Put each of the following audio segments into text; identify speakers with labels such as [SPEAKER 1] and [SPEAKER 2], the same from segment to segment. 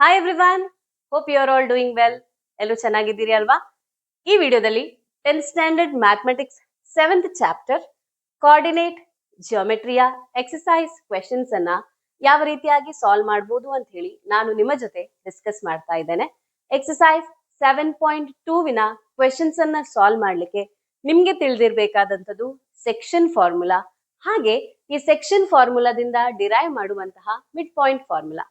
[SPEAKER 1] Hi everyone, hope you are all doing well. ಎಲ್ಲರೂ ಚೆನ್ನಾಗಿದ್ದೀರಿ ಅಲ್ವಾ? ಈ ವಿಡಿಯೋದಲ್ಲಿ 10th standard mathematics 7th chapter coordinate ಜಿಯೋಮೆಟ್ರಿಯ ಎಕ್ಸರ್ಸೈಸ್ ಕ್ವೆಶ್ಚನ್ಸ್ ಅನ್ನ ಯಾವ ರೀತಿಯಾಗಿ ಸಾಲ್ವ್ ಮಾಡಬಹುದು ಅಂತ ಹೇಳಿ ನಾನು ನಿಮ್ಮ ಜೊತೆ ಡಿಸ್ಕಸ್ ಮಾಡ್ತಾ ಇದ್ದೇನೆ. ಎಕ್ಸರ್ಸೈಸ್ 7.2 ವಿನ ಕ್ವೆಶ್ಚನ್ಸ್ ಅನ್ನ ಸಾಲ್ವ್ ಮಾಡಲಿಕ್ಕೆ ನಿಮ್ಗೆ ತಿಳಿದಿರಬೇಕಾದಂತದ್ದು ಸೆಕ್ಷನ್ ಫಾರ್ಮುಲಾ, ಹಾಗೆ ಈ ಸೆಕ್ಷನ್ ಫಾರ್ಮುಲಾದಿಂದ ಡಿರೈವ್ ಮಾಡುವಂತಹ ಮಿಡ್ ಪಾಯಿಂಟ್ ಫಾರ್ಮುಲಾ.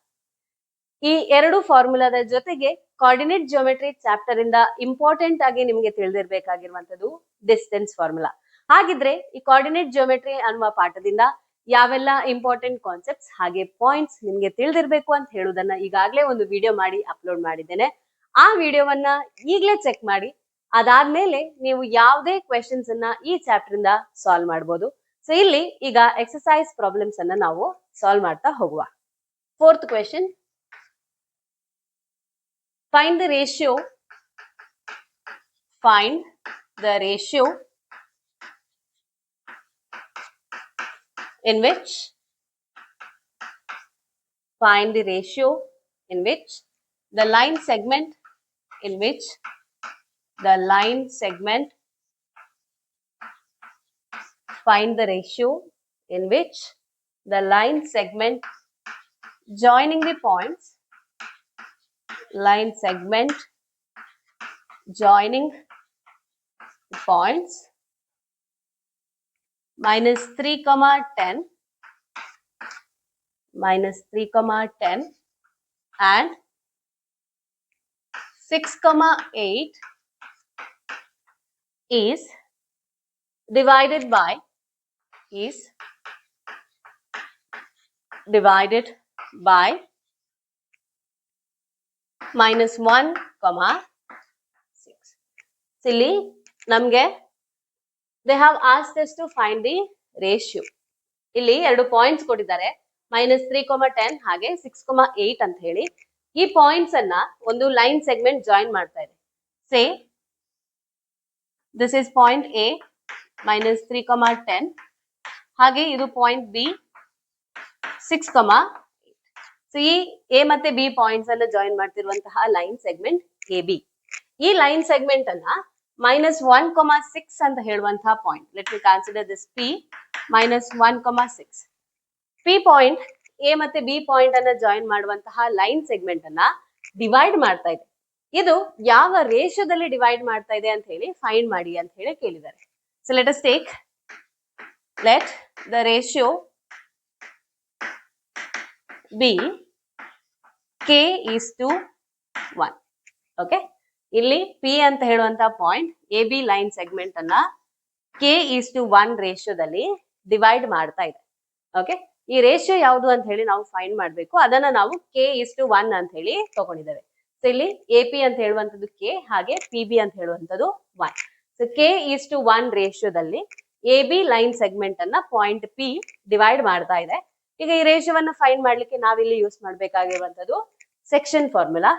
[SPEAKER 1] ಈ ಎರಡು ಫಾರ್ಮುಲಾದ ಜೊತೆಗೆ ಕೋಆರ್ಡಿನೇಟ್ ಜಿಯೋಮೆಟ್ರಿ ಚಾಪ್ಟರ್ ಇಂದ ಇಂಪಾರ್ಟೆಂಟ್ ಆಗಿ ನಿಮಗೆ ತಿಳಿದಿರಬೇಕಾಗಿರುವಂತದ್ದು ಡಿಸ್ಟೆನ್ಸ್ ಫಾರ್ಮುಲಾ. ಹಾಗಿದ್ರೆ ಈ ಕೋಆರ್ಡಿನೇಟ್ ಜಿಯೋಮೆಟ್ರಿ ಅನ್ನುವ ಪಾಠದಿಂದ ಯಾವೆಲ್ಲ ಇಂಪಾರ್ಟೆಂಟ್ ಕಾನ್ಸೆಪ್ಟ್ಸ್ ಹಾಗೆ ಪಾಯಿಂಟ್ಸ್ ನಿಮ್ಗೆ ತಿಳಿದಿರಬೇಕು ಅಂತ ಹೇಳುವುದನ್ನ ಈಗಾಗಲೇ ಒಂದು ವಿಡಿಯೋ ಮಾಡಿ ಅಪ್ಲೋಡ್ ಮಾಡಿದ್ದೇನೆ. ಆ ವಿಡಿಯೋವನ್ನ ಈಗಲೇ ಚೆಕ್ ಮಾಡಿ, ಅದಾದ್ಮೇಲೆ ನೀವು ಯಾವುದೇ ಕ್ವೆಶನ್ಸ್ ಅನ್ನ ಈ ಚಾಪ್ಟರ್ ಇಂದ ಸಾಲ್ವ್ ಮಾಡಬಹುದು. ಸೊ ಇಲ್ಲಿ ಈಗ ಎಕ್ಸರ್ಸೈಸ್ ಪ್ರಾಬ್ಲಮ್ಸ್ ಅನ್ನ ನಾವು ಸಾಲ್ವ್ ಮಾಡ್ತಾ ಹೋಗುವ. Fourth question, find the ratio in which the line segment joining the points minus 3, 10 and 6, 8 is divided by minus 1, 6. ಇಲ್ಲಿ ನಮ್ಗೆ they have asked us to find the ratio. ಇಲ್ಲಿ ಎರಡು ಪಾಯಿಂಟ್ಸ್ ಕೊಟ್ಟಿದ್ದಾರೆ, minus 3, 10 ಹಾಗೆ 6, 8 ಅಂತ ಹೇಳಿ. ಈ ಪಾಯಿಂಟ್ಸ್ ಅನ್ನ ಒಂದು ಲೈನ್ ಸೆಗ್ಮೆಂಟ್ ಜಾಯಿನ್ ಮಾಡ್ತಾ ಇದೆ. Say this is point A minus 3, 10 ಹಾಗೆ ಇದು ಪಾಯಿಂಟ್ B 6, 8. ಸೊ ಈ ಎ ಮತ್ತೆ ಬಿ ಪಾಯಿಂಟ್ಸ್ ಅನ್ನ ಜಾಯಿನ್ ಮಾಡ್ತಿರುವಂತಹ ಲೈನ್ ಸೆಗ್ಮೆಂಟ್ AB. ಈ ಲೈನ್ ಸೆಗ್ಮೆಂಟ್ ಅನ್ನ minus 1, 6 ಅಂತ ಹೇಳುವಂತಹ point, let me consider this P minus 1, 6. P point A ಮತ್ತೆ ಬಿ ಪಾಯಿಂಟ್ ಅನ್ನ ಜಾಯಿನ್ ಮಾಡುವಂತಹ ಲೈನ್ ಸೆಗ್ಮೆಂಟ್ ಅನ್ನ ಡಿವೈಡ್ ಮಾಡ್ತಾ ಇದೆ. ಇದು ಯಾವ ರೇಷಿಯೋದಲ್ಲಿ ಡಿವೈಡ್ ಮಾಡ್ತಾ ಇದೆ ಅಂತ ಹೇಳಿ ಫೈಂಡ್ ಮಾಡಿ ಅಂತ ಹೇಳಿ ಕೇಳಿದ್ದಾರೆ. So let us take let the ratio B K is to 1. Okay, ಇಲ್ಲಿ P ಅಂತ ಹೇಳುವಂತ point A B line segment ಅನ್ನ K is to 1 ರೇಷಿಯೋದಲ್ಲಿ ಡಿವೈಡ್ ಮಾಡ್ತಾ ಇದೆ. ಓಕೆ, ಈ ರೇಷಿಯೋ ಯಾವುದು ಅಂತ ಹೇಳಿ ನಾವು ಫೈಂಡ್ ಮಾಡಬೇಕು. ಅದನ್ನ ನಾವು K is to 1 ಅಂತ ಹೇಳಿ ತಗೊಂಡಿದ್ದೇವೆ. ಸೊ ಇಲ್ಲಿ ಎ ಪಿ ಅಂತ ಹೇಳುವಂತದ್ದು K ಹಾಗೆ ಪಿ ಬಿ ಅಂತ ಹೇಳುವಂತದ್ದು 1. ಸೊ K is to 1 ರೇಷಿಯೋದಲ್ಲಿ ಎ ಬಿ ಲೈನ್ ಸೆಗ್ಮೆಂಟ್ ಅನ್ನ ಪಾಯಿಂಟ್ P ಡಿವೈಡ್ ಮಾಡ್ತಾ ಇದೆ. ಈಗ ಈ ರೇಷಿಯೋವನ್ನ ಫೈಂಡ್ ಮಾಡ್ಲಿಕ್ಕೆ ನಾವಿಲ್ಲಿ ಯೂಸ್ ಮಾಡ್ಬೇಕಾಗಿರುವಂತದ್ದು ಸೆಕ್ಷನ್ ಫಾರ್ಮುಲಾ.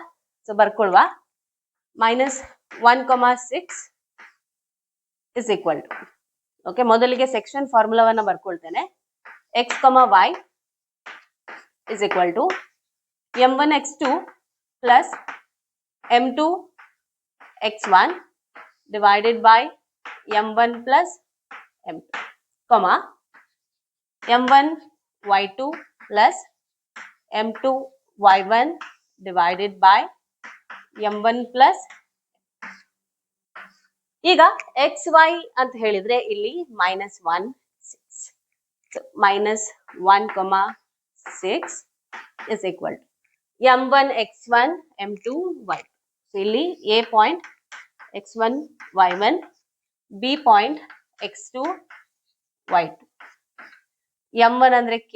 [SPEAKER 1] ಸೊ ಬರ್ಕೊಳ್ವಾ, minus 1, 6 is equal to, okay, ಮೊದಲಿಗೆ ಸೆಕ್ಷನ್ ಫಾರ್ಮುಲಾವನ್ನ ಬರ್ಕೊಳ್ತೇನೆ. x, y is equal to m1 x2 plus m2 x1 divided by m1 plus m2, m1 y2 plus m2 y1 divided by m1 plus. ಈಗ X Y ಅಂತ ಹೇಳಿದ್ರೆ ಇಲ್ಲಿ minus 1, 6. So minus 1, 6 is equal to m1 x1 m2 y2. So ಇಲ್ಲಿ a point x1 y1, b point x2 y2, m1 ಅಂದ್ರೆ k,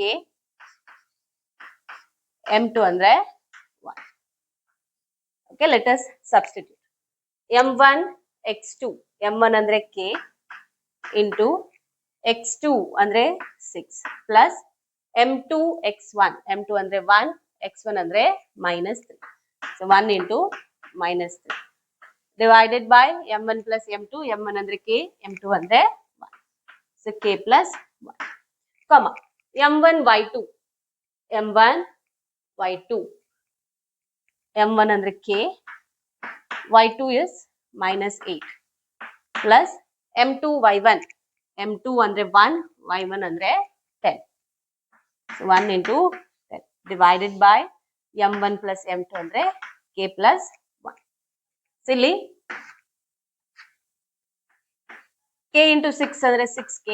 [SPEAKER 1] m2 ಅಂದ್ರೆ 1. Okay, let us substitute. m1 x2, m1 ಅಂದ್ರೆ k into x2 ಅಂದ್ರೆ 6 plus m2 x1, m2 ಅಂದ್ರೆ 1, x1 ಅಂದ್ರೆ minus 3. So 1 into minus 3 divided by m1 plus m2, m1 ಅಂದ್ರೆ k, m2 ಅಂದ್ರೆ 1. So k plus 1, comma m1 y2, m1 y2 m1 ಅಂದ್ರೆ k, y2 is minus 8 plus m2 y1, m2 ಅಂದ್ರೆ 1, y1 ಅಂದ್ರೆ 10. So 1 into 10 divided by m1 plus m2 ಅಂದ್ರೆ k plus 1. So ಇಲ್ಲಿ k into 6 ಅಂದ್ರೆ 6k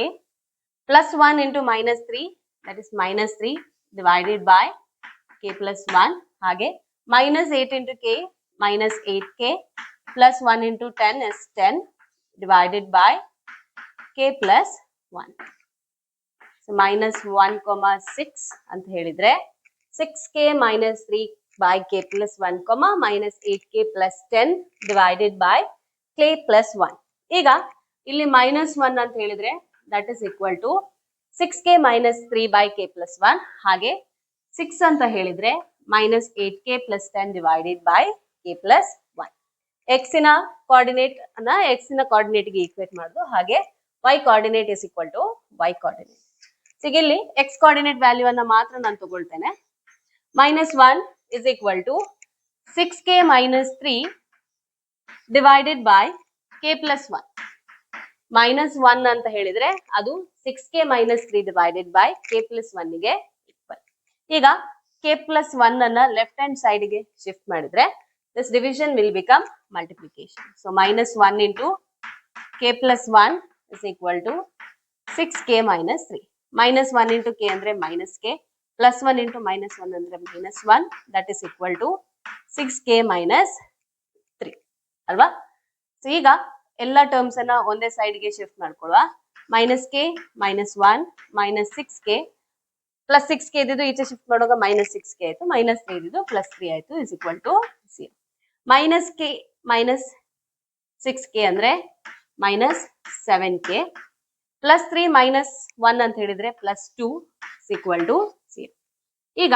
[SPEAKER 1] plus 1 into minus 3, that is minus 3 divided by k plus 1. ಹಾಗೆ minus 8 into k, minus 8k plus 1 into 10 is 10 divided by k plus 1. So minus 1 comma 6 ಅಂತ ಹೇಳಿದ್ರೆ 6k minus 3 by k plus 1 comma minus 8k plus 10 divided by k plus 1. ಈಗ ಇಲ್ಲಿ minus 1 ಅಂತ ಹೇಳಿದ್ರೆ that is equal to 6k minus 3 by k plus 1. ಹಾಗೆ 6 ಅಂತ ಹೇಳಿದ್ರೆ minus 8k plus 10 divided by k plus 1. x ನ coordinate ಅನ್ನ x ನ ಕೋಆರ್ಡಿನೇಟ್ ಗೆ ಈಕ್ವೇಟ್ ಮಾಡೋದು. ಹಾಗೆ y coordinate is equal to y coordinate. So ಇಲ್ಲಿ x ಕೋಆರ್ಡಿನೇಟ್ ವ್ಯಾಲ್ಯೂ ಅನ್ನ ಮಾತ್ರ ನಾನು ತಗೊಳ್ತೇನೆ. minus 1 is equal to 6k minus 3 divided by k plus 1. minus 1 ಅಂತ ಹೇಳಿದ್ರೆ ಅದು 6k minus 3 divided by k plus 1 ಗೆ ಈಕ್ವಲ್. ಈಗ k plus 1 ಅನ್ನ ಲೆಫ್ಟ್ ಹ್ಯಾಂಡ್ ಸೈಡ್ ಗೆ ಶಿಫ್ಟ್ ಮಾಡಿದ್ರೆ this division will become multiplication. So minus 1 into k plus 1 is equal to 6k minus 3. Minus 1 into k ಅಂದ್ರೆ minus k, plus 1 into minus 1 ಅಂದ್ರೆ minus 1, that is equal to 6k minus 3 ಅಲ್ವಾ. So ಈಗ ಎಲ್ಲ terms ಅನ್ನ ಒಂದೇ side ಗೆ shift ಮಾಡ್ಕೊಳ್ಳುವ. minus k minus 1 minus 6k plus 6k ಇದ್ದು ಈಚೆ ಶಿಫ್ಟ್ ಮಾಡುವಾಗ minus 6k ಆಯ್ತು, minus 3 ಇದ್ದು plus 3 ಆಯ್ತು, is equal to 0. minus k minus 6k ಅಂದ್ರೆ minus 7k plus 3 minus 1 ಅಂತ ಹೇಳಿದ್ರೆ plus 2 is equal to 0. ಈಗ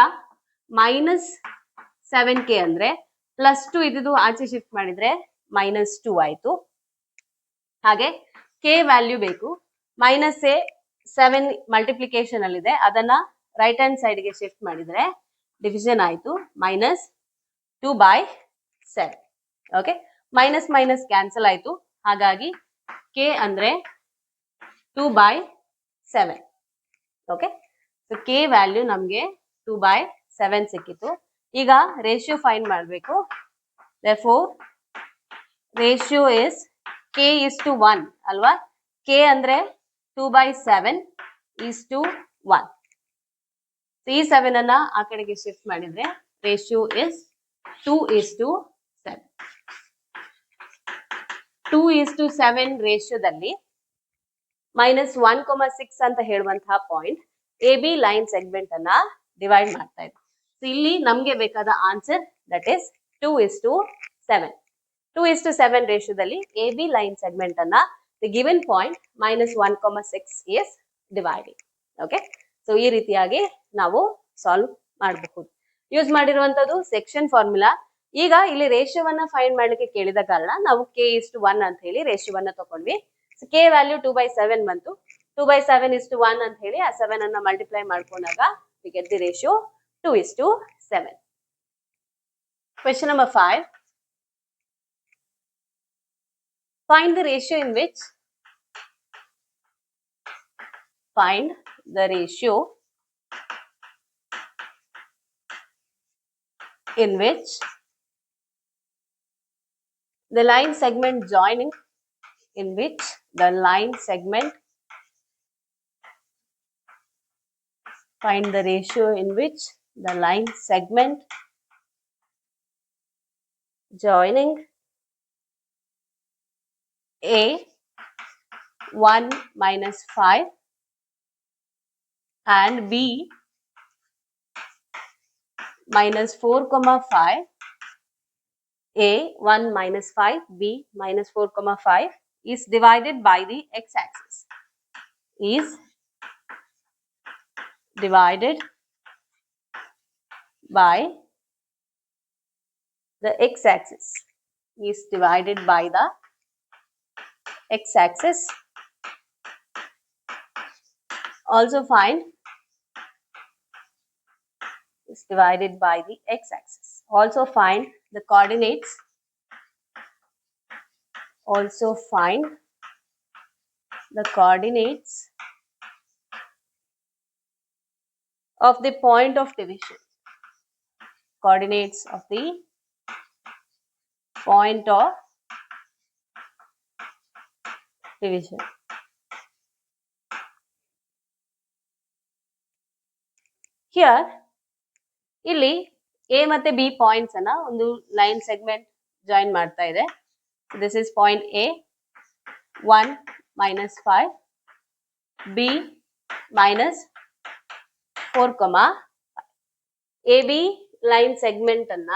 [SPEAKER 1] minus 7k ಅಂದ್ರೆ plus 2 ಇದ್ದು ಆಚೆ ಶಿಫ್ಟ್ ಮಾಡಿದ್ರೆ minus 2 ಆಯ್ತು. ಹಾಗೆ k ವ್ಯಾಲ್ಯೂ ಬೇಕು. ಮೈನಸ್ ಎ 7 ಮಲ್ಟಿಪ್ಲಿಕೇಶನ್ ಅಲ್ಲಿ ಇದೆ, ಅದನ್ನ ರೈಟ್ ಹ್ಯಾಂಡ್ ಸೈಡ್ ಗೆ ಶಿಫ್ಟ್ ಮಾಡಿದ್ರೆ ಡಿವಿಷನ್ ಆಯ್ತು, minus 2 by 7. Okay, minus minus cancel ಆಯ್ತು. ಹಾಗಾಗಿ k ಅಂದ್ರೆ 2 by 7. Okay, so k value ನಮ್ಗೆ 2 by 7 ಸಿಕ್ಕಿತು. ಈಗ ರೇಷಿಯೋ ಫೈಂಡ್ ಮಾಡಬೇಕು. therefore ratio is k is to 1 ಅಲ್ವಾ. k ಅಂದ್ರೆ 2 by 7 is to 1. ಈ 7 ಅನ್ನ ಆ ಕಡೆಗೆ ಶಿಫ್ಟ್ ಮಾಡಿದ್ರೆ ratio is 2 is to 7. 2 is to 7 ರೇಷಿಯೋದಲ್ಲಿ minus 1,6 ಅಂತ ಹೇಳುವಂತಹ point A B line segment ಅನ್ನ ಡಿವೈಡ್ ಮಾಡ್ತಾ ಇದೆ. ಸೊ ಇಲ್ಲಿ ನಮ್ಗೆ ಬೇಕಾದ answer that is 2 is to 7. 2 is to 7 ರೇಷಿಯೋದಲ್ಲಿ ಎ ಬಿ ಲೈನ್ ಸೆಗ್ಮೆಂಟ್ ಅನ್ನ the given point minus 1,6 is dividing. Okay, so ಈ ರೀತಿಯಾಗಿ ನಾವು ಸಾಲ್ವ್ ಮಾಡಬಹುದು. ಯೂಸ್ ಮಾಡಿರುವಂತದ್ದು ಸೆಕ್ಷನ್ ಫಾರ್ಮುಲಾ. ಈಗ ಇಲ್ಲಿ ರೇಷಿಯೋವನ್ನ ಫೈಂಡ್ ಮಾಡ್ಲಿಕ್ಕೆ ಕೇಳಿದ ಕಾರಣ ನಾವು k is to 1 ಅಂತ ಹೇಳಿ ರೇಷಿಯೋವನ್ನ ತಗೊಂಡ್ವಿ. ಸೊ k ವ್ಯಾಲ್ಯೂ 2 by 7 ಬಂತು. 2 by 7 is to 1 ಅಂತ ಹೇಳಿ ಆ 7 ಅನ್ನ ಮಲ್ಟಿಪ್ಲೈ ಮಾಡ್ಕೊಂಡಾಗ we get the ratio 2 is to 7. Question number 5. Find the ratio in which the line segment joining find the ratio in which the line segment joining A 1 minus 5 and B minus 4,5, A 1 minus 5, B minus 4,5 is divided by the x-axis. Is divided by the x-axis. Is divided by the x-axis. Also find is divided by the x-axis. also find the coordinates, also find the coordinates of the point of division, coordinates of the point of division. Here ಇಲ್ಲಿ A ಮತ್ತೆ B points ಅನ್ನ ಒಂದು line segment join ಮಾಡ್ತಾ ಇದೆ. This is point A 1 minus 5, B minus 4, AB line segment ಅನ್ನ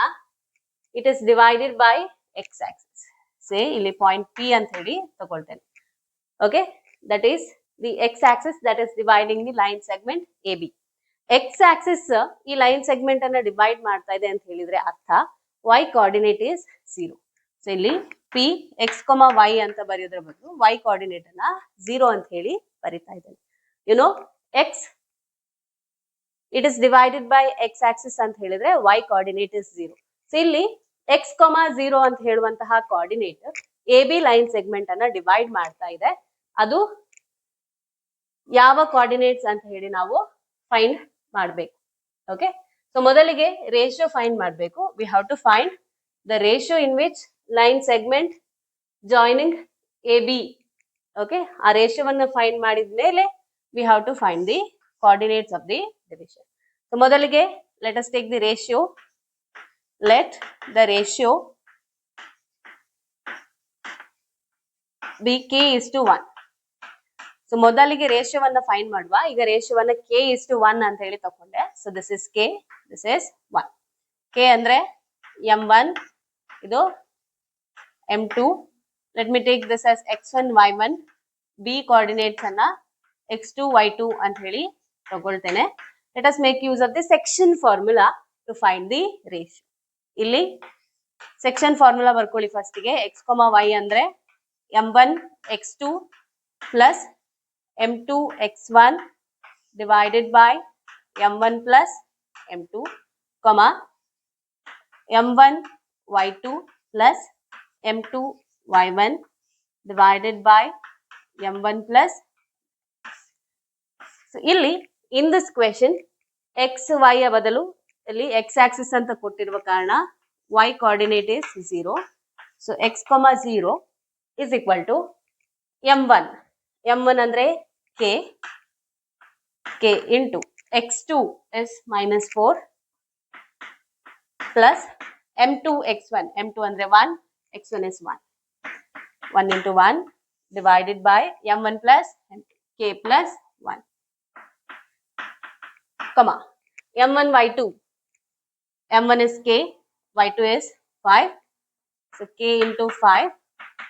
[SPEAKER 1] it is divided by X axis. Say ಇಲ್ಲಿ point P ಅಂತ ಹೇಳಿ ತಗೊಳ್ತೇನೆ. Okay, that is the X axis that is dividing the line segment AB. X axis ಈ line segment ಅನ್ನ divide ಮಾಡ್ತಾ ಇದೆ ಅಂತ ಹೇಳಿದ್ರೆ ಅರ್ಥ y ಕೋಆರ್ಡಿನೇಟ್ ಇಸ್ 0. ಸೊ ಇಲ್ಲಿ P x, y ಅಂತ ಬರೆಯೋದ್ರ ಬದಲು y ಕೋಆರ್ಡಿನೇಟ್ ಅನ್ನ 0 ಅಂತ ಹೇಳಿ ಬರಿತಾ ಇದ್ದೇನೆ. You know x it is divided by X axis ಅಂತ ಹೇಳಿದ್ರೆ y ಕೋಆರ್ಡಿನೇಟ್ ಇಸ್ 0. ಸೊ ಇಲ್ಲಿ x, 0 ಅಂತ ಹೇಳುವಂತಹ ಕೋಆರ್ಡಿನೇಟ್ AB ಲೈನ್ ಸೆಗ್ಮೆಂಟ್ ಅನ್ನ ಡಿವೈಡ್ ಮಾಡ್ತಾ ಇದೆ. ಅದು ಯಾವ ಕೋಆರ್ಡಿನೇಟ್ಸ್ ಅಂತ ಹೇಳಿ ನಾವು ಫೈಂಡ್ ಮಾಡಬೇಕು. ಓಕೆ, ಸೊ ಮೊದಲಿಗೆ ರೇಷಿಯೋ ಫೈಂಡ್ ಮಾಡಬೇಕು. We have to find the ratio in which line segment joining AB. Okay, ಆ ರೇಷಿಯೋವನ್ನು ಫೈಂಡ್ ಮಾಡಿದ ಮೇಲೆ we have to find the coordinates of the division. So ಮೊದಲಿಗೆ let us take the ratio. Let the ratio be k:1. So ಮೊದಲಿಗೆ ರೇಷಿಯೋವನ್ನ find ಮಾಡುವ. ಈಗ ರೇಷಿಯೋವನ್ನ k:1 ಅಂತ ಹೇಳಿ ತಕೊಂಡೆ. So this is k, this is 1. k ಅಂದ್ರೆ m1, ಇದು m2. Let me take this as x1 y1. b coordinates ಅನ್ನ x2 y2 ಅಂತ ಹೇಳಿ ತಗೊಳ್ತೇನೆ. Let us make use of the section formula to find the ratio. ಇಲ್ಲಿ section formula ಬರ್ಕೊಳ್ಳಿ ಫಸ್ಟಿಗೆ. x, y ಅಂದ್ರೆ m1 x2 plus m2 x1 divided by m1 plus m2, comma m1 y2 plus m2 y1 divided by m1 plus. So ಇಲ್ಲಿ in this question x y ಬದಲು ಇಲ್ಲಿ x axis ಅಂತ ಕೊಟ್ಟಿರುವ ಕಾರಣ y coordinate is 0. So x, 0 is equal to m1. m1 ಅಂದ್ರೆ k into x2 is minus 4 plus m2 x1. m2 ಅಂದ್ರೆ 1, x1 is 1. 1 into 1 divided by m1 plus k plus 1, comma m1 y2. m1 is k, y2 is 5. So k into 5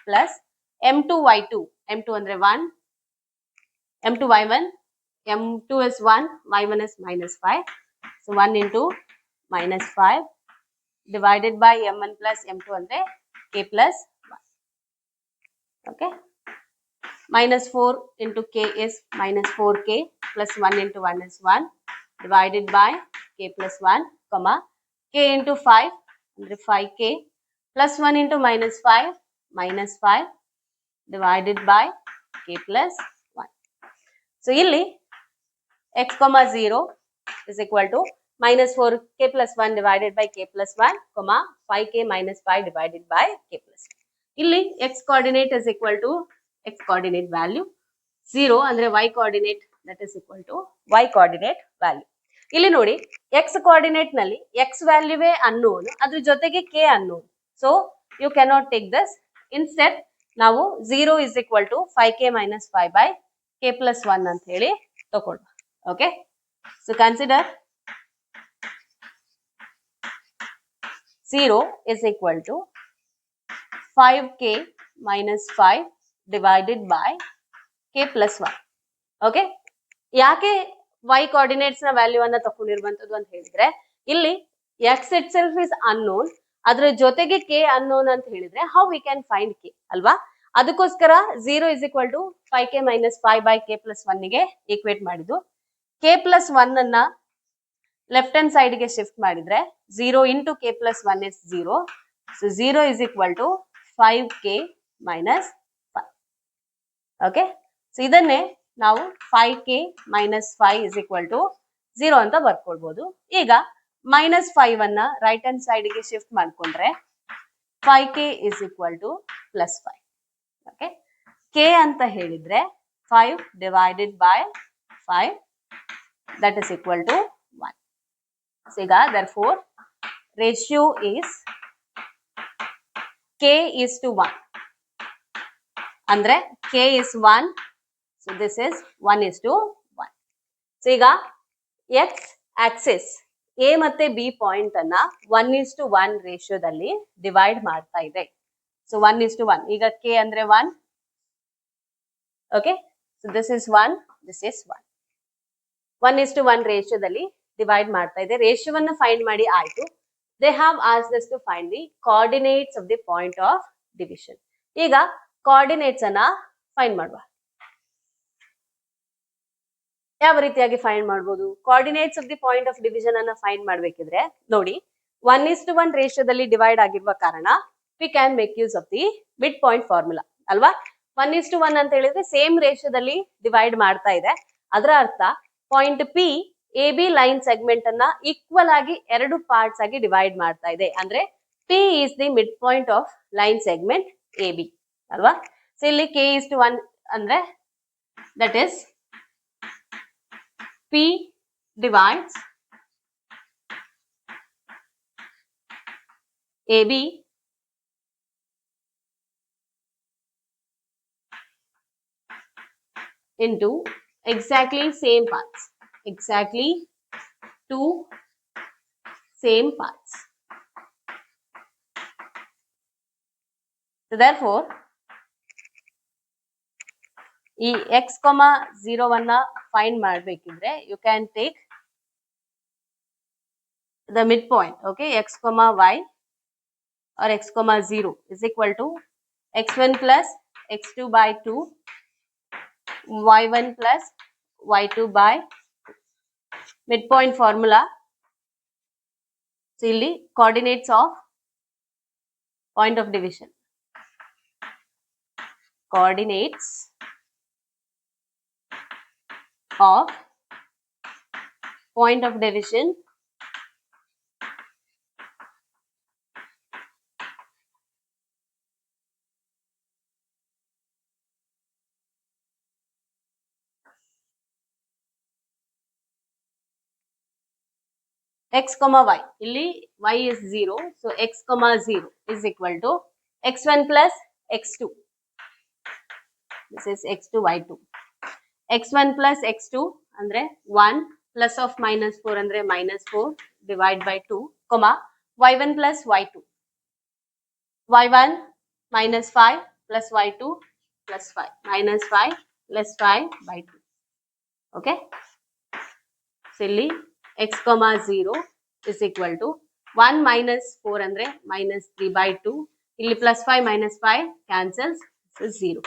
[SPEAKER 1] plus m2 y2. m2 andre 1, m2 y1. m2 is 1, y1 is minus 5. So 1 into minus 5 divided by m1 plus m2 andre k plus 1. Okay, minus 4 into k is minus 4k plus 1 into 1 is 1 divided by k plus 1, comma k into 5 andre 5k plus 1 into minus 5 minus 5 divided by k plus 1. So ಇಲ್ಲಿ x, 0 is equal to minus 4k plus 1 divided by k plus 1, comma 5k minus 5 divided by k plus 1. ಇಲ್ಲಿ x coordinate is equal to x coordinate value 0 ಅಂದ್ರೆ y coordinate that is equal to y coordinate value. ಇಲ್ಲಿ ನೋಡಿ x coordinate ನಲ್ಲಿ x ವ್ಯಾಲ್ಯೂವೇ unknown, ಅದ್ರ ಜೊತೆಗೆ k unknown. So you cannot take this. Instead ನಾವು 0 is equal to 5k minus 5 by k plus 1 ಅಂತ ಹೇಳಿ ತಗೊಳ್ಳುವ. Okay, so consider 0 is equal to 5k minus 5 divided by k plus 1. Okay, ಯಾಕೆ y coordinates ನ value ಅನ್ನ ತಗೊಂಡಿರುವಂತದ್ದು ಅಂತ ಹೇಳಿದ್ರೆ ಇಲ್ಲಿ x itself is unknown, ಅದ್ರ ಜೊತೆಗೆ k unknown ಅಂತ ಹೇಳಿದ್ರೆ how we can find k ಅಲ್ವಾ. ಅದಕ್ಕೋಸ್ಕರ 0 is equal to 5k minus 5 by k plus 1 ಗೆ ಈಕ್ವೇಟ್ ಮಾಡಿದ್ದು. k plus 1 ಅನ್ನ ಲೆಫ್ಟ್ ಹ್ಯಾಂಡ್ ಸೈಡ್ ಗೆ ಶಿಫ್ಟ್ ಮಾಡಿದ್ರೆ 0 into K plus 1 is 0. So 0 is equal to 5k minus 5. Okay, so ಇದನ್ನೇ ನಾವು 5k minus 5 is equal to 0 ಅಂತ ಬರ್ಕೊಳ್ಬಹುದು. ಈಗ minus 5 ಅನ್ನ ರೈಟ್ ಹ್ಯಾಂಡ್ ಸೈಡ್ ಗೆ ಶಿಫ್ಟ್ ಮಾಡ್ಕೊಂಡ್ರೆ 5k is equal to plus 5. Okay, k ಅಂತ ಹೇಳಿದ್ರೆ 5 divided by 5 that is equal to 1. So therefore ratio is k is to 1. ಅಂದ್ರೆ k is 1. So this is 1 is to 1. So ಈಗ x axis a ಮತ್ತೆ b point ಅನ್ನ 1 is to 1 ರೇಷಿಯೋದಲ್ಲಿ divide ಮಾಡ್ತಾ ಇದೆ. So 1 is to 1. ಈಗ k ಅಂದ್ರೆ 1. Okay, so this is 1, this is 1. 1 is to 1 ರೇಷಿಯೋದಲ್ಲಿ divide ಮಾಡ್ತಾ ಇದೆ. ರೇಷಿಯೋವನ್ನ ಫೈಂಡ್ ಮಾಡಿ ಆಯ್ತು. They have asked us to find the coordinates of the point of division. ಈಗ ಕೋಆರ್ಡಿನೇಟ್ಸ್ ಅನ್ನ ಫೈಂಡ್ ಮಾಡುವ. ಯಾವ ರೀತಿಯಾಗಿ ಫೈಂಡ್ ಮಾಡಬಹುದು? Coordinates of the point of division ಅನ್ನ ಫೈಂಡ್ ಮಾಡಬೇಕಿದ್ರೆ ನೋಡಿ, 1 is to 1 ರೇಷಿಯೋದಲ್ಲಿ ಡಿವೈಡ್ ಆಗಿರುವ ಕಾರಣ we can make use of the mid point formula ಅಲ್ವಾ. 1 is to 1 ಅಂತ ಹೇಳಿದ್ರೆ ಸೇಮ್ ರೇಷಿಯೋದಲ್ಲಿ ಡಿವೈಡ್ ಮಾಡ್ತಾ ಇದೆ. ಅದರ ಅರ್ಥ point P A B line segment ಅನ್ನ ಈಕ್ವಲ್ ಆಗಿ ಎರಡು ಪಾರ್ಟ್ಸ್ ಆಗಿ ಡಿವೈಡ್ ಮಾಡ್ತಾ ಇದೆ. ಅಂದ್ರೆ P is the mid point of line segment A B ಅಲ್ವಾ. ಸೊ ಇಲ್ಲಿ ಕೆ ಇಸ್ ಟು 1 ಅಂದ್ರೆ that is P divides A B into exactly same parts. Exactly two same parts. So therefore, ಈ x, 0 ಅನ್ನ find ಮಾಡಬೇಕಿದ್ರೆ you can take the midpoint. Okay, x, y or x, 0 is equal to x1 plus x2 by 2, y1 plus y2 by midpoint formula. So ಇಲ್ಲಿ coordinates of point of division. Coordinates of point of division x, y. ಇಲ್ಲಿ y is 0. So x, 0 is equal to x1 plus x2. This is x2, y2. x1 plus x2 ಅಂದ್ರೆ 1 plus of minus 4 ಅಂದ್ರೆ minus 4 divide by 2, y1 plus y2. y1 minus 5 plus y2 plus 5 minus 5 plus 5 by 2. Okay. So ಇಲ್ಲಿ x, 0 is equal to 1 minus 4 ಅಂದ್ರೆ minus 3 by 2. ಇಲ್ಲಿ plus 5 minus 5 cancels, so 0.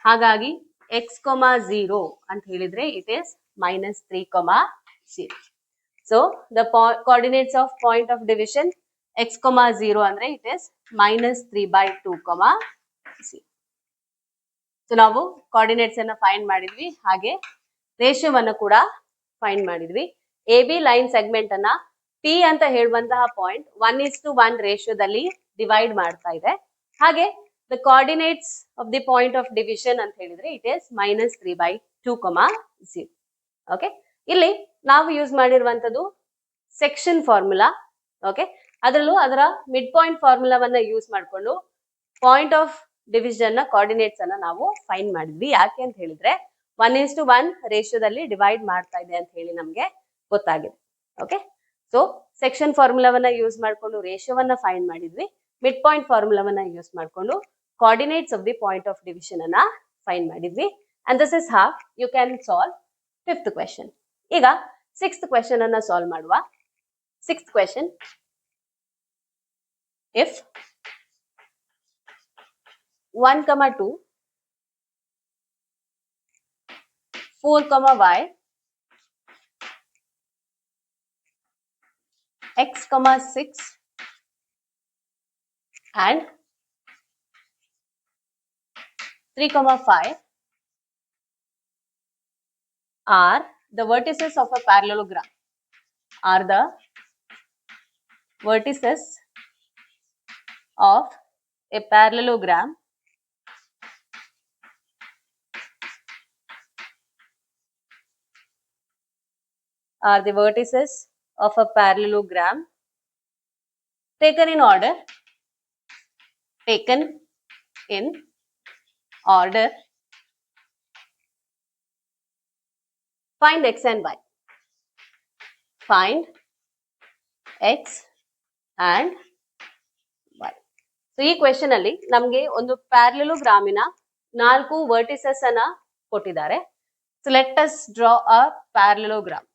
[SPEAKER 1] ಹಾಗಾಗಿ x, 0 ಅಂತ ಹೇಳಿದ್ರೆ it is minus 3, 0. So the coordinates of point of division x, 0 ಅಂದ್ರೆ it is minus 3 by 2, 0. So ನಾವು coordinates ಅನ್ನ find ಮಾಡಿದ್ವಿ, ಹಾಗೆ ರೇಷಿಯೋವನ್ನು ಕೂಡ ಫೈಂಡ್ ಮಾಡಿದ್ವಿ. ಎ ಬಿ ಲೈನ್ ಸೆಗ್ಮೆಂಟ್ ಅನ್ನ ಪಿ ಅಂತ ಹೇಳುವಂತಹ ಪಾಯಿಂಟ್ 1 is to 1 ರೇಷಿಯೋದಲ್ಲಿ ಡಿವೈಡ್ ಮಾಡ್ತಾ ಇದೆ. ಹಾಗೆ the coordinates of the point of division ಅಂತ ಹೇಳಿದ್ರೆ it is minus 3 by 2, 0. Okay, ಇಲ್ಲಿ ನಾವು ಯೂಸ್ ಮಾಡಿರುವಂತದ್ದು ಸೆಕ್ಷನ್ ಫಾರ್ಮುಲಾ. ಓಕೆ, ಅದರಲ್ಲೂ ಅದರ ಮಿಡ್ ಪಾಯಿಂಟ್ ಫಾರ್ಮುಲಾವನ್ನ ಯೂಸ್ ಮಾಡಿಕೊಂಡು ಪಾಯಿಂಟ್ ಆಫ್ ಡಿವಿಷನ್ ನ ಕೋಆರ್ಡಿನೇಟ್ಸ್ ಅನ್ನ ನಾವು ಫೈಂಡ್ ಮಾಡಿದ್ವಿ. ಯಾಕೆ ಅಂತ ಹೇಳಿದ್ರೆ 1 is to 1 ರೇಷಿಯೋದಲ್ಲಿ ಡಿವೈಡ್ ಮಾಡ್ತಾ ಇದೆ ಅಂತ ಹೇಳಿ ನಮ್ಗೆ ಗೊತ್ತಾಗಿದೆ. ಓಕೆ, ಸೊ ಸೆಕ್ಷನ್ ಫಾರ್ಮುಲಾವನ್ನ ಯೂಸ್ ಮಾಡಿಕೊಂಡು ರೇಷಿಯೋವನ್ನ ಫೈಂಡ್ ಮಾಡಿದ್ವಿ. ಮಿಡ್ ಪಾಯಿಂಟ್ ಫಾರ್ಮುಲಾವನ್ನ ಯೂಸ್ ಮಾಡಿಕೊಂಡು coordinates of the point of division ಅನ್ನ ಫೈಂಡ್ ಮಾಡಿದ್ವಿ. And this is how you can solve 5th question. ಈಗ 6th ಕ್ವೆಶ್ಚನ್ ಅನ್ನ ಸಾಲ್ವ್ ಮಾಡುವ. 6th question, if 1, 2, 4, y x comma 6 and 3 comma 5 are the vertices of a parallelogram, are the vertices of a parallelogram are the vertices of a parallelogram taken in order find x and y. Find x and y. So ಈ question ಅಲ್ಲಿ ನಮಗೆ ಒಂದು ಪ್ಯಾರಲೆಲೋಗ್ರಾಮಿನ 4 vertices ಅನ್ನ ಕೊಟ್ಟಿದ್ದಾರೆ. So let us draw ಅ parallelogram.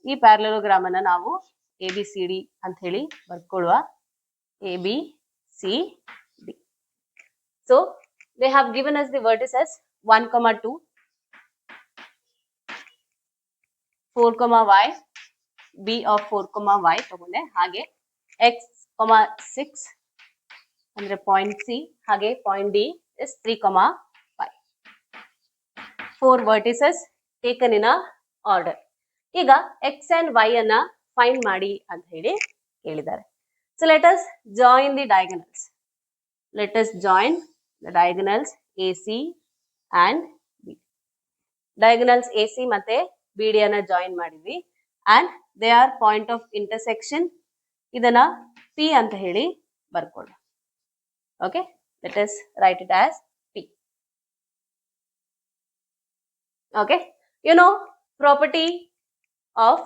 [SPEAKER 1] ಈ parallelogram ಅನ್ನ ನಾವು ABCD ಅಂತ ಹೇಳಿ ಬರ್ಕೊಳ್ಳುವ. ABCD. So they have given us the vertices 1, 2, 4, y, B of 4, y ತಗೊಂಡೆ. ಹಾಗೆ x, 6 ಅಂದ್ರೆ ಪಾಯಿಂಟ್ C, ಹಾಗೆ point D is 3, 5. 4 vertices taken in a order. ಈಗ x and y ಅನ್ನ ಫೈಂಡ್ ಮಾಡಿ ಅಂತ ಹೇಳಿ ಹೇಳಿದ್ದಾರೆ. So let us join the diagonals. Let us join the diagonals AC and B. Diagonals AC ಮತ್ತೆ BD ಅನ್ನ join ಮಾಡಿದ್ವಿ and they are point of intersection. ಇದನ್ನ P ಅಂತ ಹೇಳಿ ಬರ್ಕೊಳ್ಳೋಣ. Okay, let us write it as P. Okay, you know property of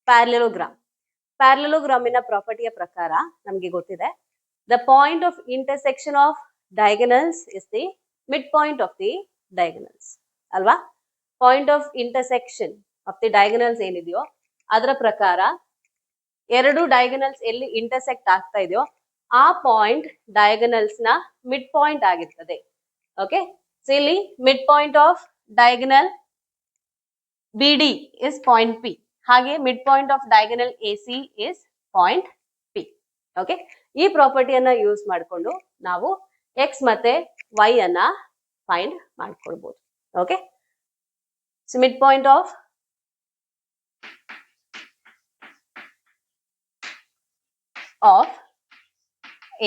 [SPEAKER 1] parallelogram. ಪ್ಯಾರಲೆಲೋಗ್ರಾಮಿನ ಪ್ರಾಪರ್ಟಿಯ ಪ್ರಕಾರ ನಮಗೆ ಗೊತ್ತಿದೆ, the point of intersection of diagonals is the midpoint of the diagonals ಅಲ್ವಾ. Point of intersection of the diagonals ಏನಿದೆಯೋ ಅದರ ಪ್ರಕಾರ ಎರಡು diagonals ಎಲ್ಲಿ intersect ಆಗ್ತಾ ಇದೆಯೋ ಆ ಪಾಯಿಂಟ್ ಡಯಾಗನಲ್ಸ್ ನ ಮಿಡ್ ಪಾಯಿಂಟ್ ಆಗಿರ್ತದೆ. ಓಕೆ, ಸೊ ಇಲ್ಲಿ mid point of diagonal BD is point P. ಹಾಗೆ mid point of diagonal AC is point P. Okay, ಈ ಪ್ರಾಪರ್ಟಿಯನ್ನ ಯೂಸ್ ಮಾಡಿಕೊಂಡು ನಾವು x ಮತ್ತೆ y ಅನ್ನ ಫೈಂಡ್ ಮಾಡ್ಕೊಳ್ಬಹುದು. Okay, so mid point of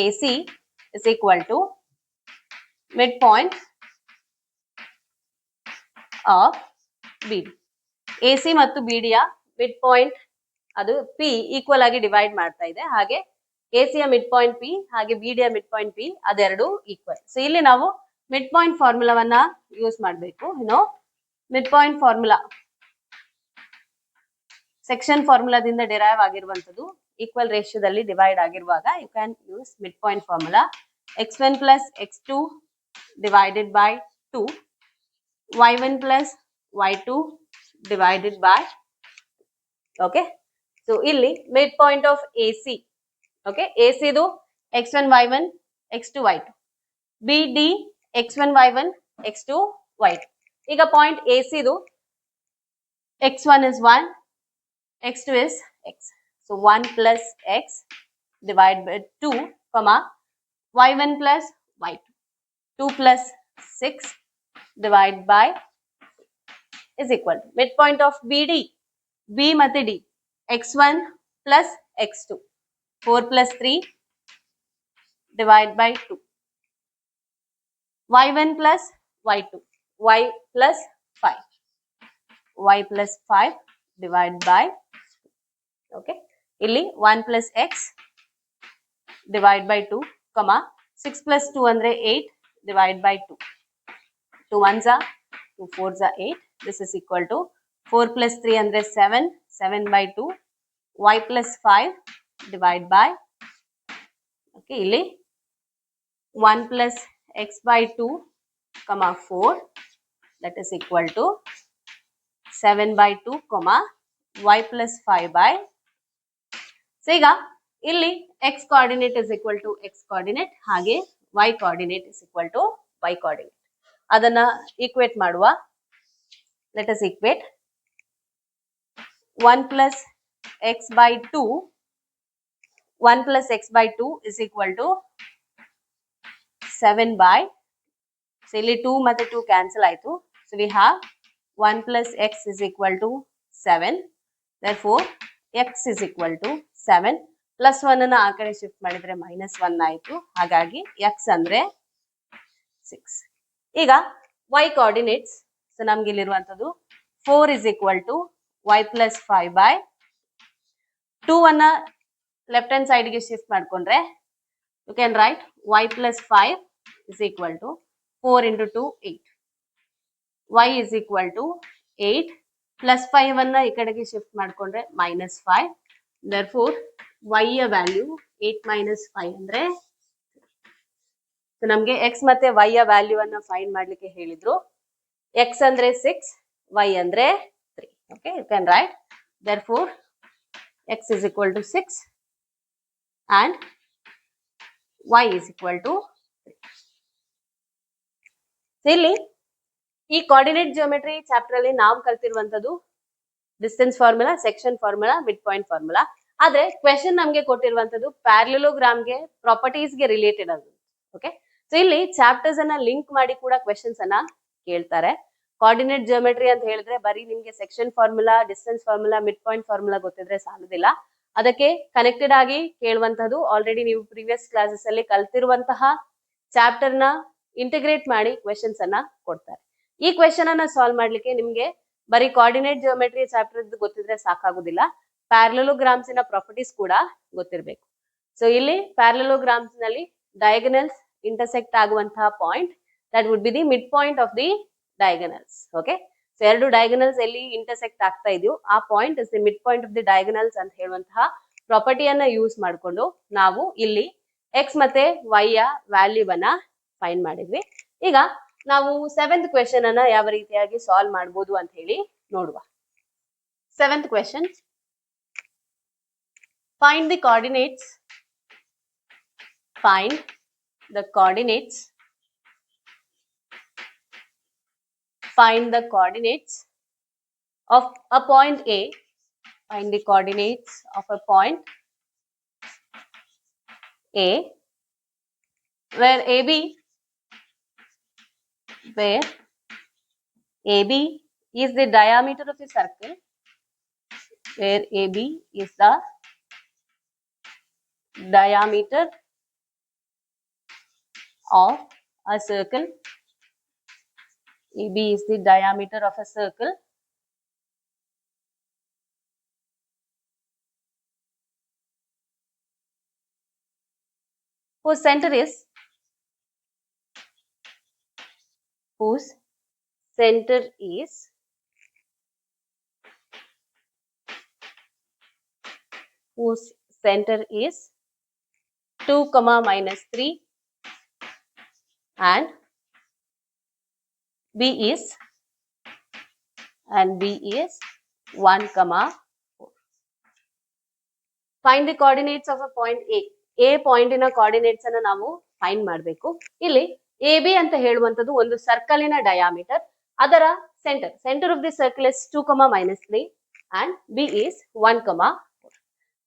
[SPEAKER 1] AC is equal to midpoint of BD. AC ಮತ್ತು BD ಯ mid point ಅದು P ಈಕ್ವಲ್ ಆಗಿ ಡಿವೈಡ್ ಮಾಡ್ತಾ ಇದೆ. ಹಾಗೆ AC ಯ ಮಿಡ್ ಪಾಯಿಂಟ್ P ಹಾಗೆ BD ಯ ಮಿಡ್ ಪಾಯಿಂಟ್ P ಅದೆರಡು ಈಕ್ವಲ್. ಸೊ ಇಲ್ಲಿ ನಾವು ಮಿಡ್ ಪಾಯಿಂಟ್ ಫಾರ್ಮುಲಾವನ್ನ ಯೂಸ್ ಮಾಡಬೇಕು. ಮಿಡ್ ಪಾಯಿಂಟ್ ಫಾರ್ಮುಲಾ ಸೆಕ್ಷನ್ ಫಾರ್ಮುಲಾದಿಂದ ಡಿರೈವ್ ಆಗಿರುವಂತದ್ದು. ಈಕ್ವಲ್ ರೇಷಿಯೋದಲ್ಲಿ ಡಿವೈಡ್ ಆಗಿರುವಾಗ you can use mid point formula. x1 plus x2 divided by 2, y1 plus y2 divided by. Okay, so ಇಲ್ಲಿ mid point of AC. Okay, AC ಇದು x1 y1 x2 y2, BD x1 y1 x2 y2. ಈಗ point AC ಇದು x1 is 1, x2 is x. So 1 plus x divided by 2, y1 plus y2. 2 plus 6 divided by is equal to midpoint of BD. B ಮತ್ತೆ D x1 plus x2. 4 plus 3 divided by 2. y1 plus y2. y plus 5. y plus 5 divided by. Okay, ಇಲ್ಲಿ 1 plus x divide by 2, 6 plus 2 ಅಂದ್ರೆ 8 divide by 2. 2 ones are 2 fours are 8. This is equal to 4 plus 3 andre 7, 7 by 2, y plus 5 divide by. Okay, ಇಲ್ಲಿ 1 plus x by 2, 4, that is equal to 7 by 2, y plus 5 by. So ಈಗ ಇಲ್ಲಿ x coordinate is equal to x coordinate ಹಾಗೆ y coordinate is equal to y coordinate. ಅದನ್ನ equate ಮಾಡುವ. let us equate 1 plus x by 2. 1 plus x by 2 is equal to 7 by, so ಇಲ್ಲಿ 2 ಮತ್ತೆ 2 cancel ಆಯ್ತು. So we have 1 plus x is equal to 7. Therefore x is equal to 7. plus 1 ಅನ್ನ ಆ ಕಡೆ shift ಮಾಡಿದ್ರೆ minus 1 ಆಯ್ತು. ಹಾಗಾಗಿ x ಅಂದ್ರೆ 6. ಈಗ y coordinates, so ನಮ್ಗೆ ಇಲ್ಲಿರುವಂತದ್ದು 4 is equal to y plus 5 by 2 ಅನ್ನ ಲೆಫ್ಟ್ ಹ್ಯಾಂಡ್ ಸೈಡ್ ಗೆ ಶಿಫ್ಟ್ ಮಾಡ್ಕೊಂಡ್ರೆ you can write y plus 5 is equal to 4 into 2 8. y is equal to 8 plus 5 ಅನ್ನ ಈ ಕಡೆಗೆ ಶಿಫ್ಟ್ ಮಾಡ್ಕೊಂಡ್ರೆ minus 5. therefore y ಯ value 8 minus 5 ಅಂದ್ರೆ, so ನಮ್ಗೆ x ಮತ್ತೆ y ಯ ವ್ಯಾಲ್ಯೂ ಅನ್ನ ಫೈಂಡ್ ಮಾಡ್ಲಿಕ್ಕೆ ಹೇಳಿದ್ರು. x ಅಂದ್ರೆ 6, y ಅಂದ್ರೆ 3. okay, you can write therefore x is equal to 6 and y is equal to 3. ಇಲ್ಲಿ ಈ ಕೋಆರ್ಡಿನೇಟ್ ಜಿಯೋಮೆಟ್ರಿ ಚಾಪ್ಟರ್ ಅಲ್ಲಿ ನಾವು ಕಲ್ತಿರುವಂತದ್ದು distance formula, section formula, mid point formula. ಆದ್ರೆ ಕ್ವೆಶನ್ ನಮ್ಗೆ ಕೊಟ್ಟಿರುವಂತದ್ದು ಪ್ಯಾರಲೋಗ್ರಾಮ್ ಗೆ, ಪ್ರಾಪರ್ಟೀಸ್ ಗೆ ರಿಲೇಟೆಡ್ ಅದು. ಓಕೆ, ಸೊ ಇಲ್ಲಿ ಚಾಪ್ಟರ್ಸ್ ಅನ್ನ ಲಿಂಕ್ ಮಾಡಿ ಕೂಡ ಕ್ವೆಶನ್ಸ್ ಅನ್ನ ಕೇಳ್ತಾರೆ. ಕೋಆರ್ಡಿನೇಟ್ ಜಿಯೋಮೆಟ್ರಿ ಅಂತ ಹೇಳಿದ್ರೆ ಬರೀ ನಿಮ್ಗೆ section formula, distance formula, mid point formula ಗೊತ್ತಿದ್ರೆ ಸಾಲುದಿಲ್ಲ. ಅದಕ್ಕೆ ಕನೆಕ್ಟೆಡ್ ಆಗಿ ಕೇಳುವಂತದ್ದು ಆಲ್ರೆಡಿ ನೀವು ಪ್ರೀವಿಯಸ್ ಕ್ಲಾಸಸ್ ಅಲ್ಲಿ ಕಲ್ತಿರುವಂತಹ ಚಾಪ್ಟರ್ ನ ಇಂಟಿಗ್ರೇಟ್ ಮಾಡಿ ಕ್ವೆಶನ್ಸ್ ಅನ್ನ ಕೊಡ್ತಾರೆ. ಈ ಕ್ವೆಶನ್ ಅನ್ನ ಸಾಲ್ವ್ ಮಾಡ್ಲಿಕ್ಕೆ ನಿಮ್ಗೆ ಬರೀ ಕೋಆರ್ಡಿನೇಟ್ ಜಿಯೋಮೆಟ್ರಿ ಚಾಪ್ಟರ್ ಗೊತ್ತಿದ್ರೆ ಸಾಕಾಗುದಿಲ್ಲ, ಪ್ಯಾರಲೋಗ್ರಾಮ್ಸ್ ನ ಪ್ರಾಪರ್ಟೀಸ್ ಕೂಡ ಗೊತ್ತಿರಬೇಕು. ಸೊ ಇಲ್ಲಿ ಪ್ಯಾರಲೋಗ್ರಾಮ್ಸ್ ನಲ್ಲಿ ಡಯಾಗನಲ್ಸ್ ಇಂಟರ್ಸೆಕ್ಟ್ ಆಗುವಂತಹ point, that would be the mid point of the diagonals. Okay, so ಎರಡು ಡಯಾಗನಲ್ಸ್ ಎಲ್ಲಿ ಇಂಟರ್ಸೆಕ್ಟ್ ಆಗ್ತಾ ಇದೆಯೋ ಆ point is the mid point of the diagonals ಅಂತ ಹೇಳುವಂತಹ ಪ್ರಾಪರ್ಟಿಯನ್ನ ಯೂಸ್ ಮಾಡಿಕೊಂಡು ನಾವು ಇಲ್ಲಿ ಎಕ್ಸ್ ಮತ್ತೆ ವೈ ಯ ವ್ಯಾಲ್ಯೂ ಅನ್ನ ಫೈಂಡ್ ಮಾಡಿದ್ವಿ. ಈಗ ನಾವು 7th ಕ್ವೆಶನ್ ಅನ್ನ ಯಾವ ರೀತಿಯಾಗಿ ಸಾಲ್ವ್ ಮಾಡಬಹುದು ಅಂತ ಹೇಳಿ ನೋಡುವ. 7th question, find the coordinates, find the coordinates, find the coordinates of a point A, find the coordinates of a point A where AB is the diameter of the circle, where AB is the diameter of a circle, AB is the diameter of a circle, whose center is whose center is whose center is 2, minus 3 and B is 1, 4. Find the coordinates of a point A. A point ನ coordinates ಅನ್ನ ನಾವು find ಮಾಡಬೇಕು. ಇಲ್ಲಿ A B ಅಂತ ಹೇಳುವಂತದ್ದು ಒಂದು ಸರ್ಕಲಿನ diameter, ಅದರ centre of the circle is 2, minus 3 and B is 1, 4.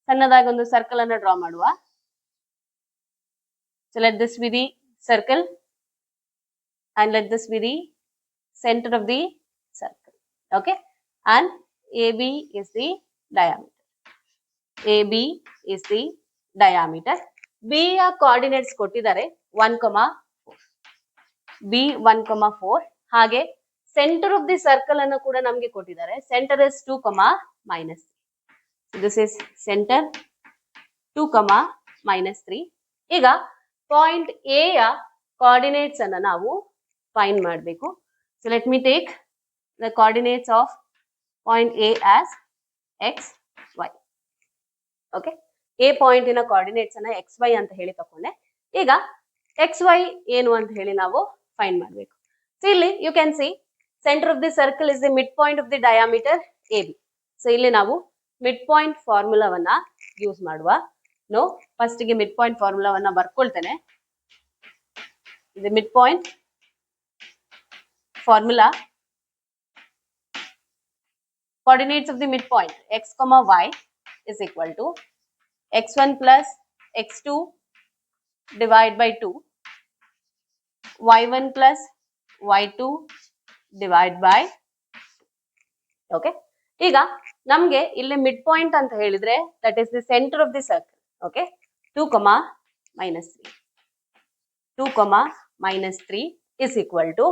[SPEAKER 1] ಸಣ್ಣದಾಗಿ ಒಂದು ಸರ್ಕಲ್ ಅನ್ನ ಡ್ರಾ ಮಾಡುವ. So let this be the circle and let this be the center of the circle. Okay, and AB is the diameter. AB is the diameter. B ಯ coordinates ಕೊಟ್ಟಿದ್ದಾರೆ 1, 4. B 1, 4. ಹಾಗೆ centre of the circle ಅನ್ನು ಕೂಡ ನಮಗೆ ಕೊಟ್ಟಿದ್ದಾರೆ. Centre is 2, minus 3. This is center 2, minus 3. ಈಗ point A ಯ coordinates ಅನ್ನ ನಾವು ಫೈಂಡ್ ಮಾಡಬೇಕು. So let me take the coordinates of point A as x, y. Okay, A point ನ ಕೋಆರ್ಡಿನೇಟ್ಸ್ ಅನ್ನ ಎಕ್ಸ್ ವೈ ಅಂತ ಹೇಳಿ ತಕೊಂಡೆ. ಈಗ ಎಕ್ಸ್ ವೈ ಏನು ಅಂತ ಹೇಳಿ ನಾವು ಫೈಂಡ್ ಮಾಡಬೇಕು. ಸೊ ಇಲ್ಲಿ you can see centre of the circle is the mid point of the diameter A B. So ಇಲ್ಲಿ ನಾವು ಮಿಡ್ ಪಾಯಿಂಟ್ ಫಾರ್ಮುಲಾವನ್ನ ಯೂಸ್ ಮಾಡುವ. ಫಸ್ಟ್ ಗೆ ಮಿಡ್ ಪಾಯಿಂಟ್ ಫಾರ್ಮುಲಾವನ್ನ ಬರ್ಕೊಳ್ತೇನೆ. The mid point formula coordinates of the midpoint x comma y is equal to x1 plus x2 divide by 2, y1 plus y2 divide by, okay. ಈಗ ನಮ್ಗೆ ಇಲ್ಲಿ mid point ಅಂತ ಹೇಳಿದ್ರೆ that is the centre of the circle. Okay, 2, -3 is equal to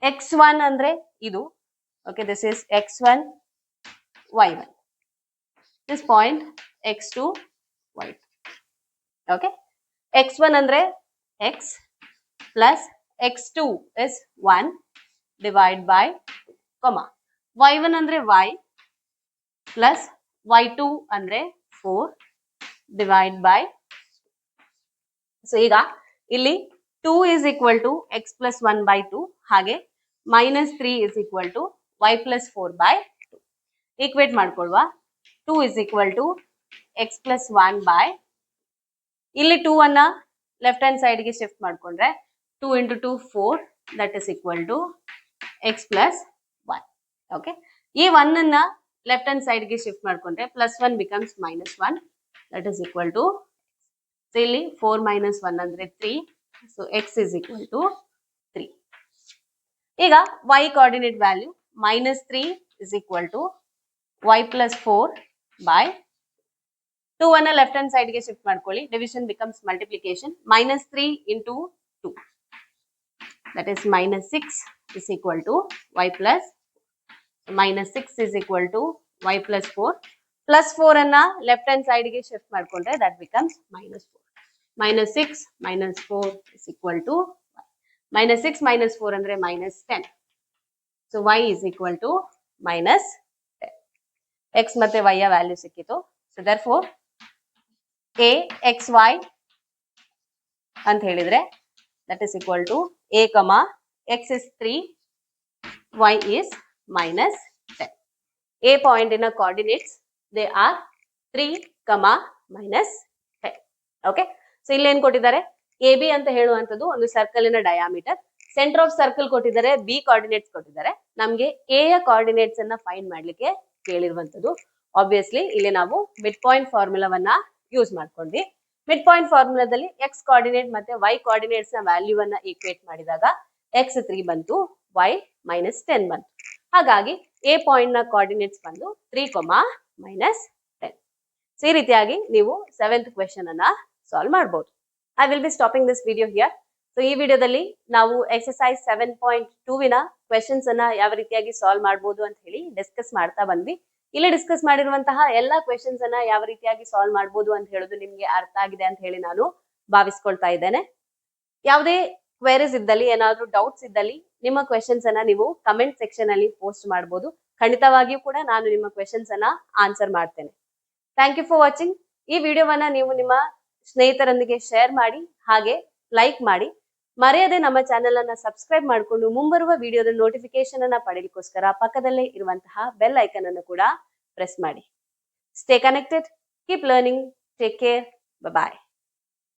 [SPEAKER 1] x1 ಅಂದ್ರೆ ಇದು. Okay, this is x1 y1, this point x2 y2. Okay, x1 ಅಂದ್ರೆ x plus x2 is 1 divide by comma y1 ಅಂದ್ರೆ y plus y2 ಅಂದ್ರೆ 4 divide by. So ಈಗ ಇಲ್ಲಿ 2 is equal to x plus 1 by 2 ಹಾಗೆ -3 is equal to y plus 4 by 2. Equate ಮಾಡ್ಕೊಳ್ವಾ. 2 is equal to x plus 1 by, ಇಲ್ಲಿ 2 ಅನ್ನ left hand side ಗೆ shift ಮಾಡ್ಕೊಂಡ್ರೆ 2 into 2 4, that is equal to x plus 1. Okay, ಈ 1 ಅನ್ನ left hand side ಗೆ shift ಮಾಡ್ಕೊಂಡ್ರೆ +1 becomes -1, that is equal to, so ಇಲ್ಲಿ 4 minus 1 ಅಂದ್ರೆ 3, so x is equal to 3. ಈಗ y coordinate value -3 is equal to y plus 4 by 2 ಅನ್ನ left hand side ಗೆ shift ಮಾಡ್ಕೊಳ್ಳಿ, division becomes multiplication, -3 into 2, that is -6 is equal to y plus, -6 is equal to y plus 4, plus 4 ಅನ್ನ left hand side ಗೆ shift ಮಾಡ್ಕೊಂಡ್ರೆ that becomes -4. -6 minus 4 is equal to -6 minus 4 ಅಂದ್ರೆ -10. So y is equal to -10. x ಮತ್ತೆ y ಯ value ಸಿಕ್ಕಿತು. So therefore a x y ಅಂತ ಹೇಳಿದ್ರೆ that is equal to a comma x is 3, y is -10. a point in a coordinates they are 3, -10. Okay, so ಇಲ್ಲಿ ಏನ್ ಕೊಟ್ಟಿದ್ದಾರೆ, A B ಅಂತ ಹೇಳುವಂತದ್ದು ಒಂದು ಸರ್ಕಲಿನ ಡಯಾಮೀಟರ್, ಸೆಂಟರ್ ಆಫ್ ಸರ್ಕಲ್ ಕೊಟ್ಟಿದ್ದಾರೆ, B coordinates ಕೊಟ್ಟಿದ್ದಾರೆ. ನಮ್ಗೆ ಎ ಯ ಕೋಆರ್ಡಿನೇಟ್ಸ್ ಅನ್ನ ಫೈಂಡ್ ಮಾಡ್ಲಿಕ್ಕೆ ಕೇಳಿರುವಂತದ್ದು. ಆಬ್ವಿಯಸ್ಲಿ ಇಲ್ಲಿ ನಾವು ಮಿಡ್ ಪಾಯಿಂಟ್ ಫಾರ್ಮುಲಾವನ್ನ ಯೂಸ್ ಮಾಡ್ಕೊಂಡ್ವಿ. ಮಿಡ್ ಪಾಯಿಂಟ್ ಫಾರ್ಮುಲಾದಲ್ಲಿ ಎಕ್ಸ್ ಕೋಆರ್ಡಿನೇಟ್ ಮತ್ತೆ ವೈ ಕೋಆರ್ಡಿನೇಟ್ಸ್ ನ ವ್ಯಾಲ್ಯೂವನ್ನ ಈಕ್ವೇಟ್ ಮಾಡಿದಾಗ ಎಕ್ಸ್ 3 ಬಂತು, y -10 ಬಂತು. ಹಾಗಾಗಿ ಎ ಪಾಯಿಂಟ್ ನ ಕೋಆರ್ಡಿನೇಟ್ಸ್ ಬಂದು 3, -10. ಸೊ ಈ ರೀತಿಯಾಗಿ ನೀವು 7th ಕ್ವೆಶ್ಚನ್ ಅನ್ನ ಸಾಲ್ವ್ ಮಾಡಬಹುದು. I will be stopping this video here. So ಈ ವಿಡಿಯೋದಲ್ಲಿ ನಾವು ಎಕ್ಸರ್ಸೈಸ್ 7.2 ವಿನ ಕ್ವೆಶ್ಚನ್ಸ್ ಅನ್ನ ಯಾವ ರೀತಿಯಾಗಿ ಸಾಲ್ವ್ ಮಾಡಬಹುದು ಅಂತ ಹೇಳಿ ಡಿಸ್ಕಸ್ ಮಾಡ್ತಾ ಬಂದ್ವಿ. ಇಲ್ಲಿ ಡಿಸ್ಕಸ್ ಮಾಡಿರುವಂತಹ ಎಲ್ಲಾ ಕ್ವೆಶ್ಚನ್ಸ್ ಅನ್ನ ಯಾವ ರೀತಿಯಾಗಿ ಸಾಲ್ವ್ ಮಾಡಬಹುದು ಅಂತ ಹೇಳೋದು ನಿಮ್ಗೆ ಅರ್ಥ ಆಗಿದೆ ಅಂತ ಹೇಳಿ ನಾನು ಭಾವಿಸ್ಕೊಳ್ತಾ ಇದ್ದೇನೆ. ಯಾವುದೇ ಕ್ವೆರೀಸ್ ಇದ್ದಲ್ಲಿ, ಏನಾದ್ರೂ ಡೌಟ್ಸ್ ಇದ್ದಲ್ಲಿ ನಿಮ್ಮ ಕ್ವೆಶ್ಚನ್ಸ್ ಅನ್ನ ನೀವು ಕಮೆಂಟ್ ಸೆಕ್ಷನ್ ಅಲ್ಲಿ ಪೋಸ್ಟ್ ಮಾಡಬಹುದು. ಖಂಡಿತವಾಗಿಯೂ ಕೂಡ ನಾನು ನಿಮ್ಮ ಕ್ವೆಶ್ಚನ್ಸ್ ಅನ್ನ ಆನ್ಸರ್ ಮಾಡ್ತೇನೆ. Thank you for watching. ಈ ವಿಡಿಯೋವನ್ನ ನೀವು ನಿಮ್ಮ ಸ್ನೇಹಿತರೊಂದಿಗೆ ಶೇರ್ ಮಾಡಿ, ಹಾಗೆ ಲೈಕ್ ಮಾಡಿ. ಮರೆಯದೆ ನಮ್ಮ ಚಾನೆಲ್ ಅನ್ನ ಸಬ್ಸ್ಕ್ರೈಬ್ ಮಾಡಿಕೊಂಡು ಮುಂಬರುವ ವಿಡಿಯೋದ ನೋಟಿಫಿಕೇಶನ್ ಅನ್ನ ಪಡೆಯಲಿಕ್ಕೋಸ್ಕರ ಪಕ್ಕದಲ್ಲೇ ಇರುವಂತಹ ಬೆಲ್ ಐಕನ್ ಅನ್ನು ಕೂಡ ಪ್ರೆಸ್ ಮಾಡಿ. Stay connected, keep learning, take care, ಬಾಯ್.